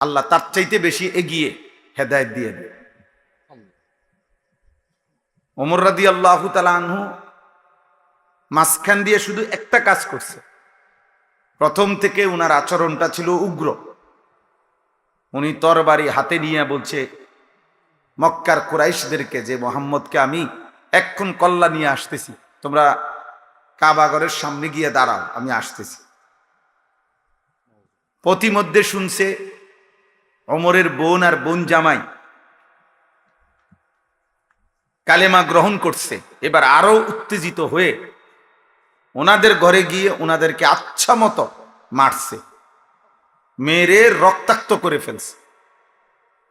আল্লাহ তার চাইতে বেশি এগিয়ে হেদায়েত দিয়ে দেয়। ওমর রাদিয়াল্লাহু তাআলা আনহু মাঝখান দিয়ে শুধু একটা কাজ করছে। প্রথম থেকে উনার আচরণটা ছিল উগ্র। উনি তরবারি হাতে নিয়ে বলছে মক্কার কুরাইশদেরকে যে মোহাম্মদকে আমি এক্ষণ কল্লা নিয়ে আসতেছি, তোমরা কাবাগরের সামনে গিয়ে দাঁড়াও, আমি আসতেছি। প্রতিমধ্যে শুনছে ওমরের বোন আর বোন জামাই কালেমা গ্রহণ করছে। এবার আরো উত্তেজিত হয়ে ওনাদের ঘরে গিয়ে ওনাদেরকে আচ্ছা মতো মারছে, মেরে রক্তাক্ত করে ফেলছে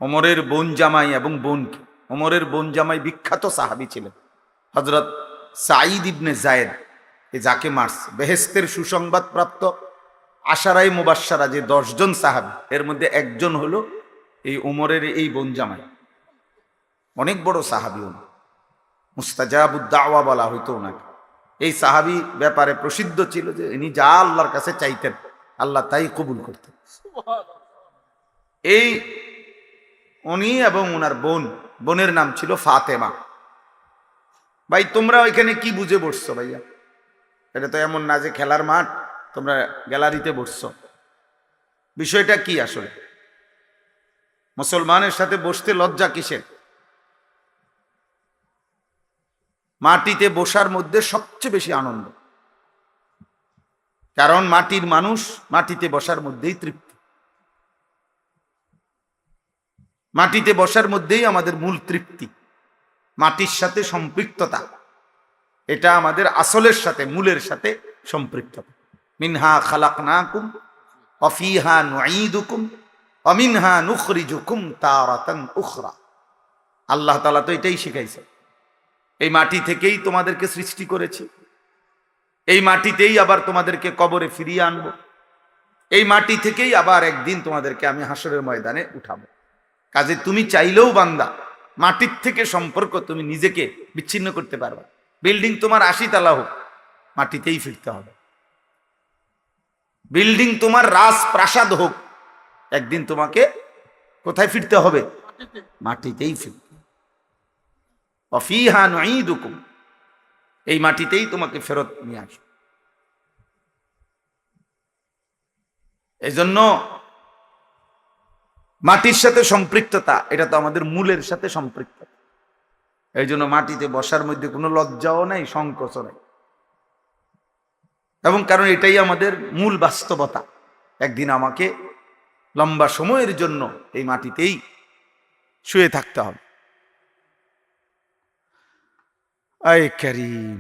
ওমরের বোন জামাই এবং বোনকে। ওমরের বোন জামাই বিখ্যাত সাহাবী ছিলেন, হযরত সাঈদ ইবনে যায়েদ, যাকে মারছে। বেহেশতের সুসংবাদ প্রাপ্ত আশারায়ে মুবাশশারা যে 10 জন সাহাবী, এর মধ্যে একজন হলো এই ওমরের এই বোন জামাই। অনেক বড় সাহাবী, উনি মুস্তাজাবুদ দাওয়া বলা হইতো ওনাকে। এই সাহাবী ব্যাপারে প্রসিদ্ধ ছিল যে ইনি যা আল্লাহর কাছে চাইতেন আল্লাহ তাই কবুল করতেন। এই উনি এবং ওনার বোনের নাম ছিল ফাতেমা। ভাই তোমরা ওইখানে কি বুঝে বসছো ভাইয়া? এটা তো এমন না যে খেলার মাঠ, তোমরা গ্যালারিতে বসছো। বিষয়টা কি আসলে? মুসলমানের সাথে বসতে লজ্জা কিসের? মাটিতে বসার মধ্যে সবচেয়ে বেশি আনন্দ, কারণ মাটির মানুষ মাটিতে বসার মধ্যেই তৃপ্তি। মাটিতে বসার মধ্যেই আমাদের মূল তৃপ্তি, মাটির সাথে সম্পৃক্ততা, এটা আমাদের আসলের সাথে মূলের সাথে সম্পৃক্ততা। মিনহা খালাকনাকুম ওয়া ফিহা নুঈদুকুম ওয়া মিনহা নুখরিজুকুম তারাতান উখরা। আল্লাহ তাআলা তো এটাই শিখাইছে, এই মাটি থেকেই তোমাদেরকে সৃষ্টি করেছি, এই মাটিতেই আবার তোমাদেরকে কবরে ফিরিয়ে আনব, এই মাটি থেকেই আবার একদিন তোমাদেরকে আমি হাসরের ময়দানে উঠাবো। কাজে তুমি চাইলেও বান্দা মাটির থেকে সম্পর্ক তুমি নিজেকে বিচ্ছিন্ন করতে পারবে। বিল্ডিং তোমার 80 তলা হোক, মাটিতেই ফিরতে হবে। বিল্ডিং তোমার রাজপ্রাসাদ হোক, একদিন তোমাকে কোথায় ফিরতে হবে? মাটিতেই ফিরতে। ওয়া ফিহা নুঈদুকুম, এই মাটিতেই তোমাকে ফেরত নিয়ে আসবে। এজন্য মাটির সাথে সম্পৃক্ততা, এটা তো আমাদের মূলের সাথে সম্পৃক্ত। এই জন্য মাটিতে বসার মধ্যে কোনো লজ্জাও নাই, সংকোচও নাই, এবং কারণ এটাই আমাদের মূল বাস্তবতা। একদিন আমাকে লম্বা সময়ের জন্য এই মাটিতেই শুয়ে থাকতে হবে। আয় কারীম,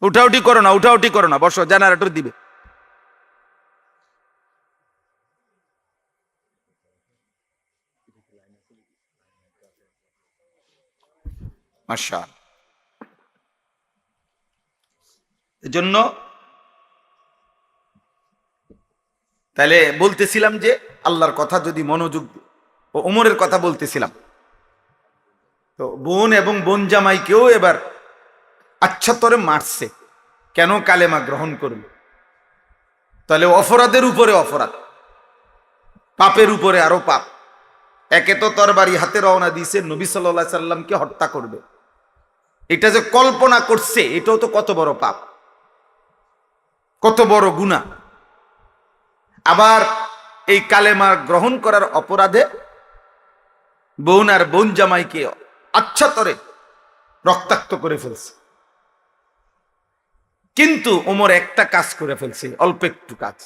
উঠাউঠি করো না, উঠাউঠি করো না, বসো, জেনারেটর দিবে। মাশাআল্লাহ। এজন্য তাহলে বলতেছিলাম যে আল্লাহর কথা যদি মনোযোগ, ও ওমরের কথা বলতেছিলাম, তো বোন এবং বোন জামাইকেও এবার আচ্ছা তরে মারছে। কেন? কালেমা গ্রহণ করবে। তাহলে অপরাধের উপরে অপরাধ, পাপের উপরে আরো পাপ। একে তো তরবারি হাতে রওনা দিয়েছে, নবী সাল্লাল্লাহু আলাইহি সাল্লামকে হত্যা করবে, এটা যে কল্পনা করছে এটাও তো কত বড় পাপ, কত বড় গুনাহ। আবার এই কালেমা গ্রহণ করার অপরাধে বোন আর বোন জামাইকে আচ্ছা তরে রক্তাক্ত করে ফেলছে। কিন্তু ওমর একটা কাজ করে ফেলছে, অল্প একটু কাজ।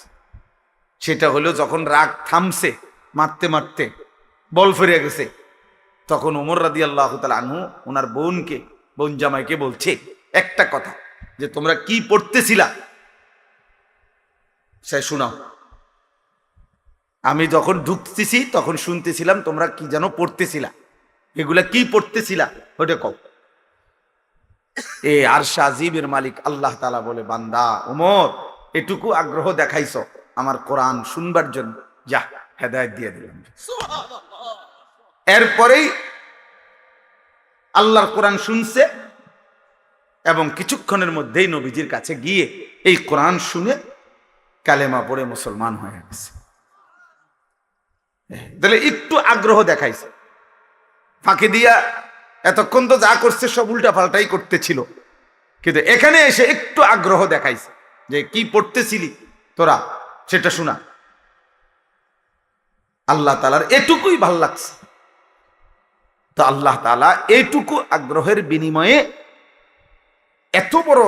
সেটা হলো যখন রাগ থামছে, মারতে মারতে বল ফিরে গেছে, তখন ওমর রাদিয়াল্লাহু তাআলা আনহু ওনার বোনকে, বোন জামাইকে বলছে একটা কথা, যে তোমরা কি পড়তেছিলা সে শোনাও। আমি যখন ঢুকতেছি তখন শুনতেছিলাম তোমরা কি যেন পড়তেছিলা, এগুলা কি পড়তেছিলা ওটা কও। এ আরশ আজিমের মালিক আল্লাহ তাআলা বলে, বান্দা ওমর, এটুকু আগ্রহ দেখাইছো আমার কোরআন শুনবার জন্য, যা হেদায়েত দিয়ে দিলাম। এরপরেই আল্লাহর কোরআন শুনছে, এবং কিছুক্ষণের মধ্যেই নবীজির কাছে গিয়ে এই কোরআন শুনে কালেমা পড়ে মুসলমান হয়ে গেছে। তাহলে একটু আগ্রহ দেখাইছে, ফাঁকি দিয়া এতক্ষণ তো যা করছে সব উল্টা পাল্টাই করতেছিল, কিন্তু এখানে এসে একটু আগ্রহ দেখাইছে যে কি পড়তেছিলি তোরা সেটা শোনা। আল্লাহ তাআলার এটুকুই ভাল লাগছে। তো আল্লাহ তাআলা এইটুকু আগ্রহের বিনিময়ে এত বড়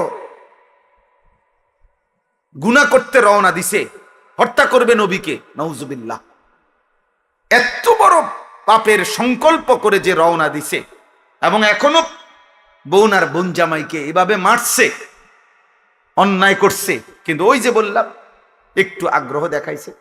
গুনাহ করতে রওনা দিছে, হত্যা করবে নবীকে, নাউজুবিল্লাহ। এত বড় পাপের সংকল্প করে যে রওনা দিছে, এবং এখনো বোন আর বোন জামাইকে এভাবে মারছে, অন্যায় করছে, কিন্তু ওই যে বললাম একটু আগ্রহ দেখাইছে।